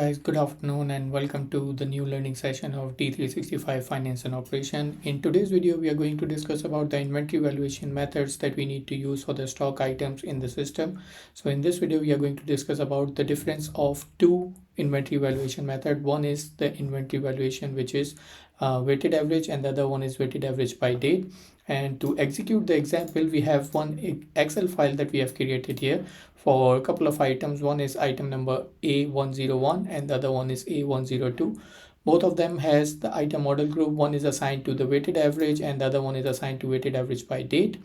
Guys, good afternoon and welcome to the new learning session of D365 Finance and Operation. In today's video, we are going to discuss about the inventory valuation methods that we need to use for the stock items in the system. So in this video, we are going to discuss about the difference of two inventory valuation method. One is the inventory valuation, which is weighted average, and the other one is weighted average by date. And to execute the example, we have one Excel file that we have created here for a couple of items. One is item number A101 and the other one is A102. Both of them has the item model group. One is assigned to the weighted average and the other one is assigned to weighted average by date.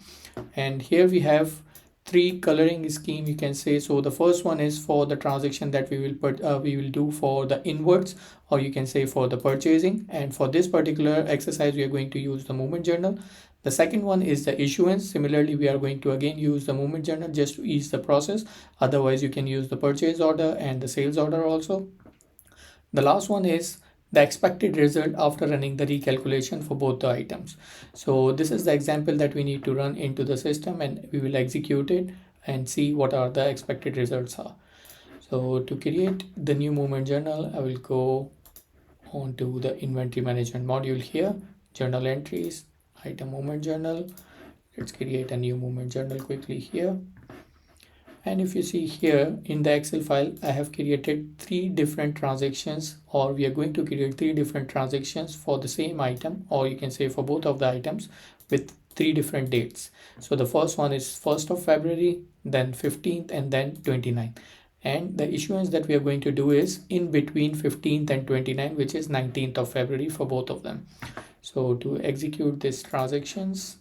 And here we have three coloring scheme, you can say. So the first one is for the transaction that we will do for the inwards, or you can say for the purchasing. And for this particular exercise, we are going to use the movement journal. The second one is the issuance. Similarly, we are going to again use the movement journal just to ease the process. Otherwise, you can use the purchase order and the sales order also. The last one is the expected result after running the recalculation for both the items. So this is the example that we need to run into the system, and we will execute it and see what are the expected results are. So to create the new movement journal, I will go on to the inventory management module here, journal entries, item movement journal. Let's create a new movement journal quickly here. And if you see here in the Excel file, I have created three different transactions, or we are going to create three different transactions for the same item, or you can say for both of the items with three different dates. So the first one is 1st of February, then 15th, and then 29th. And the issuance that we are going to do is in between 15th and 29th, which is 19th of February for both of them. So to execute these transactions,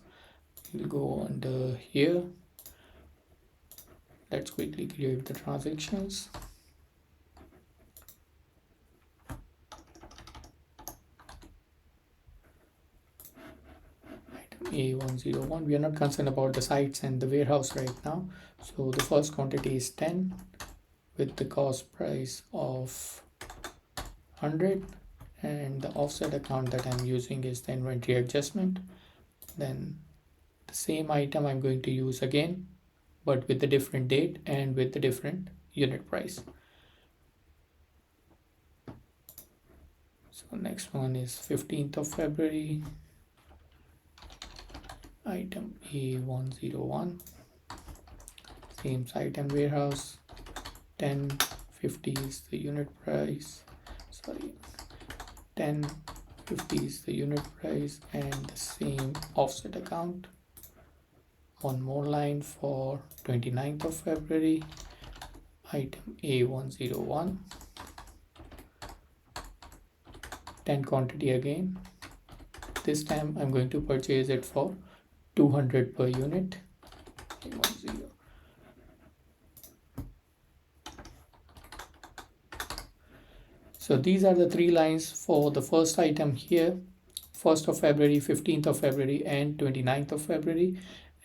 we'll go under here. Let's quickly create the transactions. Item A101. We are not concerned about the sites and the warehouse right now. So the first quantity is 10 with the cost price of 100. And the offset account that I'm using is the inventory adjustment. Then the same item I'm going to use again, but with the different date and with the different unit price. So next one is 15th of February, item A101, same site and warehouse, 1050 is the unit price, 1050 is the unit price, and the same offset account. One more line for 29th of February, item A101, 10 quantity again. This time I'm going to purchase it for 200 per unit. A10. So these are the three lines for the first item here, 1st of February, 15th of February, and 29th of February.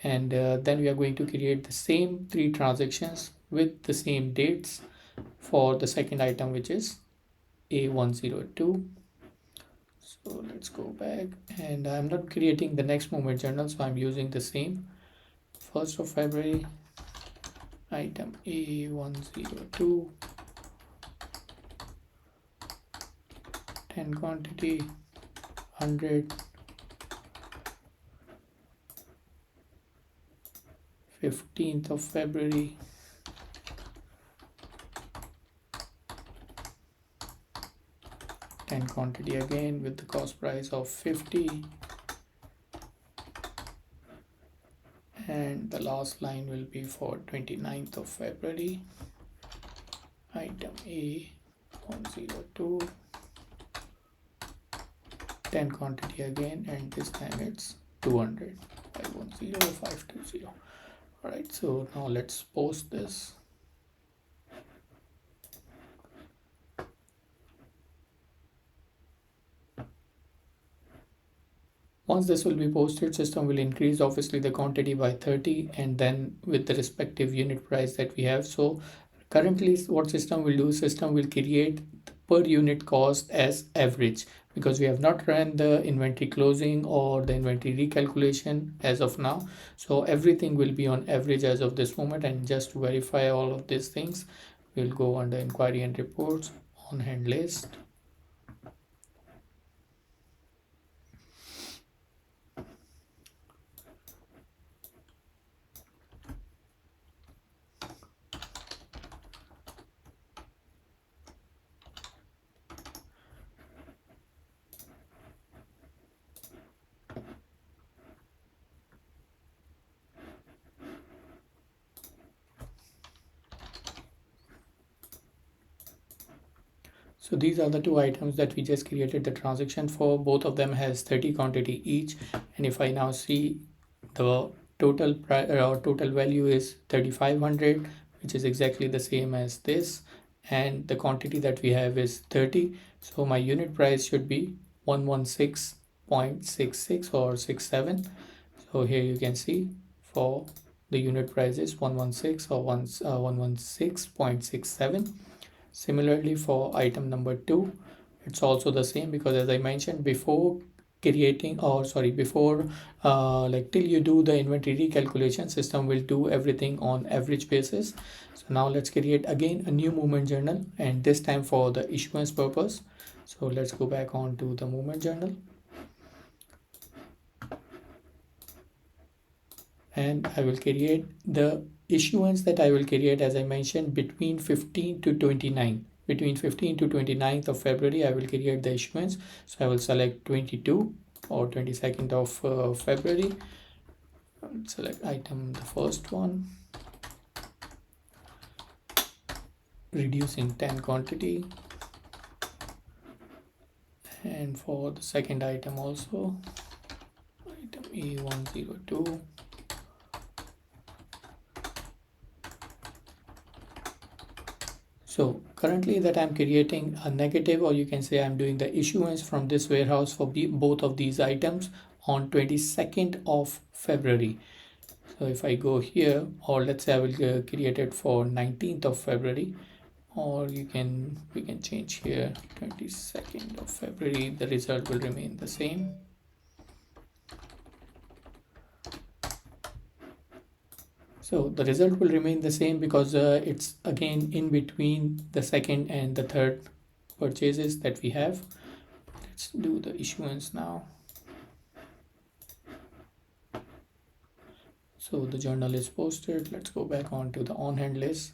And then we are going to create the same three transactions with the same dates for the second item, which is A102. So let's go back, and I'm not creating the next movement journal, so I'm using the same 1st of February, item A102, 10 quantity, 100, 15th of February, and quantity again with the cost price of 50. And the last line will be for 29th of February, item A102, 10 quantity again, and this time it's 200, 510, 520. All right, so now let's post this. Once this will be posted, system will increase obviously the quantity by 30, and then with the respective unit price that we have. So currently what system will do, system will create the per unit cost as average, because we have not run the inventory closing or the inventory recalculation as of now. So everything will be on average as of this moment. And just to verify all of these things, we'll go under inquiry and reports on hand list. So these are the two items that we just created the transaction for. Both of them has 30 quantity each. And if I now see the total value is 3500, which is exactly the same as this. And the quantity that we have is 30. So my unit price should be 116.66 or 67. So here you can see for the unit price is 116 or 116.67. Similarly for item number 2, it's also the same, because as I mentioned before, before like till you do the inventory recalculation, system will do everything on average basis. So now let's create again a new movement journal, and this time for the issuance purpose. So let's go back on to the movement journal, and I will create the issuance that I will create, as I mentioned, between 15 to 29. Between 15 to 29th of February, I will create the issuance. So I will select 22 or 22nd of February. Select item, the first one, reducing 10 quantity. And for the second item also, item A102. So currently that I'm creating a negative, or you can say I'm doing the issuance from this warehouse for both of these items on 22nd of February. So if I go here, or let's say I will create it for 19th of February, or we can change here 22nd of February, the result will remain the same. So the result will remain the same because it's again in between the second and the third purchases that we have. Let's do the issuance now. So the journal is posted. Let's go back onto the on-hand list.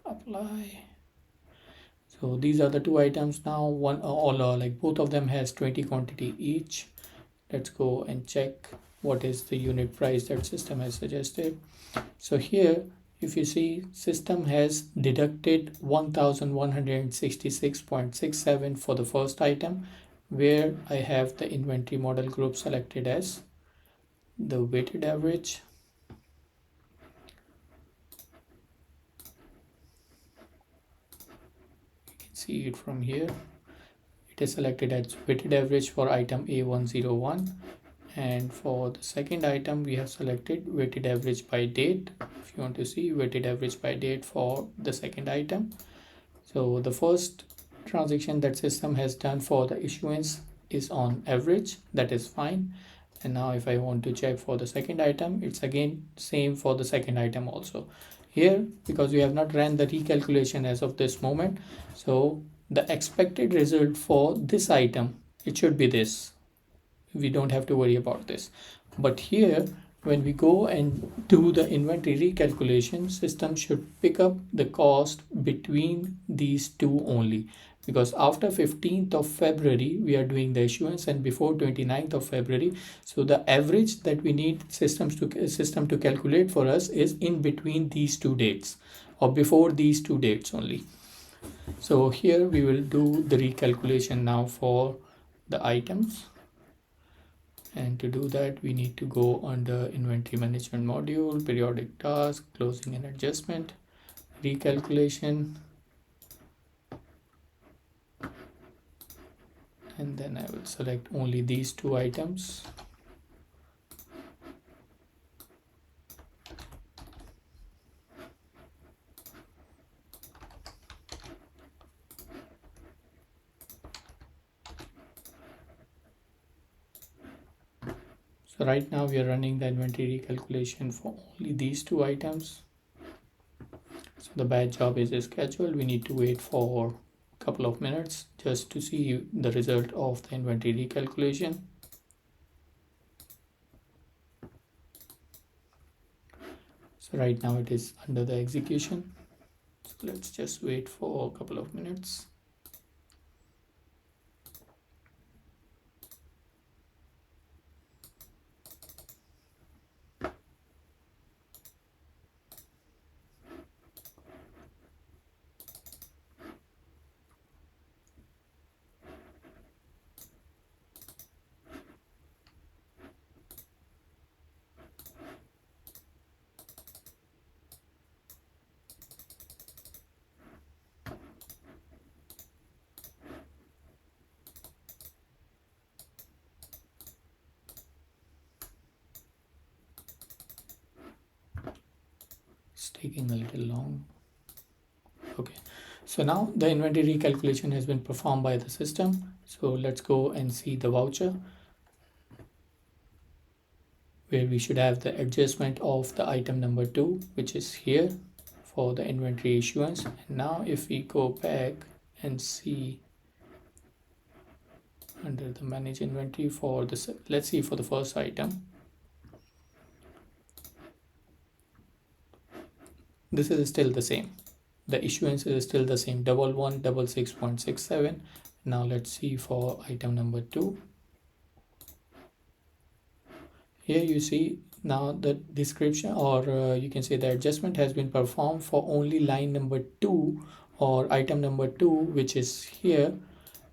Apply. So these are the two items now. Like both of them has 20 quantity each. Let's go and check what is the unit price that system has suggested. So here, if you see, system has deducted 1166.67 for the first item, where I have the inventory model group selected as the weighted average. You can see it from here. It is selected as weighted average for item A101. And for the second item, we have selected weighted average by date. If you want to see weighted average by date for the second item. So the first transaction that system has done for the issuance is on average, that is fine. And now if I want to check for the second item, it's again same for the second item also. Here, because we have not ran the recalculation as of this moment, so the expected result for this item, it should be this. We don't have to worry about this. But here, when we go and do the inventory recalculation, system should pick up the cost between these two only, because after 15th of February we are doing the issuance, and before 29th of February. So the average that we need system to calculate for us is in between these two dates, or before these two dates only. So here we will do the recalculation now for the items. And to do that, we need to go under inventory management module, periodic task, closing and adjustment, recalculation, and then I will select only these two items. So right now we are running the inventory recalculation for only these two items. So The batch job is scheduled. We need to wait for a couple of minutes just to see the result of the inventory recalculation. So right now it is under the execution. So let's just wait for a couple of minutes. It's taking a little long. Okay, so now the inventory recalculation has been performed by the system. So let's go and see the voucher, where we should have the adjustment of the item number 2, which is here for the inventory issuance. And now if we go back and see under the manage inventory for this, let's see for the first item, this is still the same. The issuance is still the same, 1166.67. Now let's see for item number 2. Here you see now the description, or you can say the adjustment has been performed for only line number 2 or item number 2, which is here.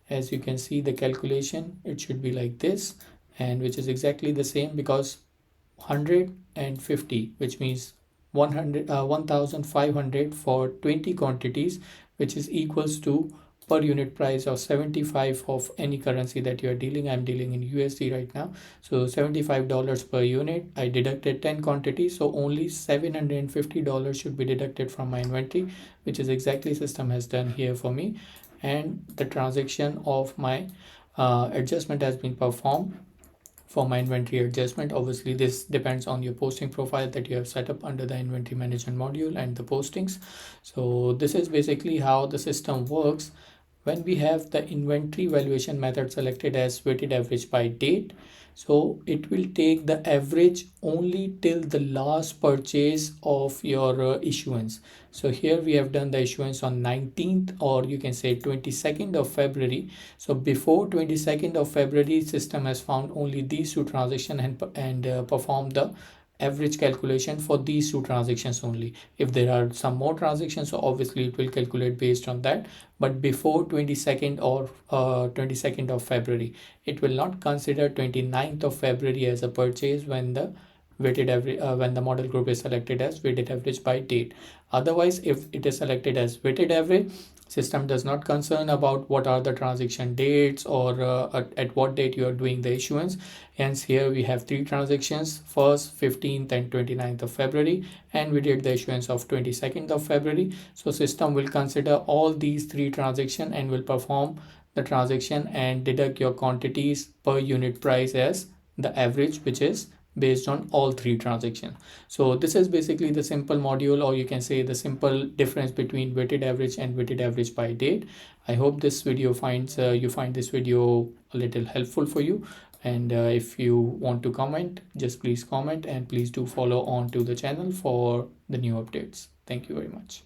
As you can see, the calculation, it should be like this, and which is exactly the same, because 150, which means 1500 for 20 quantities, which is equals to per unit price of 75 of any currency that you are dealing. I'm dealing in USD right now, so $75 per unit. I deducted 10 quantities, so only $750 should be deducted from my inventory, which is exactly system has done here for me. And the transaction of my adjustment has been performed for my inventory adjustment. Obviously this depends on your posting profile that you have set up under the inventory management module and the postings. So this is basically how the system works. When we have the inventory valuation method selected as weighted average by date, so it will take the average only till the last purchase of your issuance. So here we have done the issuance on 19th, or you can say 22nd of February. So before 22nd of February, system has found only these two transactions and performed the average calculation for these two transactions only. If there are some more transactions, so obviously it will calculate based on that, but before 22nd or 22nd of February, it will not consider 29th of February as a purchase when the weighted average when the model group is selected as weighted average by date. Otherwise, if it is selected as weighted average, system does not concern about what are the transaction dates or at what date you are doing the issuance. Hence here we have three transactions, first 15th and 29th of February, and we did the issuance of 22nd of February. So system will consider all these three transactions and will perform the transaction and deduct your quantities per unit price as the average, which is based on all three transactions. So this is basically the simple module, or you can say the simple difference between weighted average and weighted average by date. I hope this video you find this video a little helpful for you. And if you want to comment, just please comment, and please do follow on to the channel for the new updates. Thank you very much.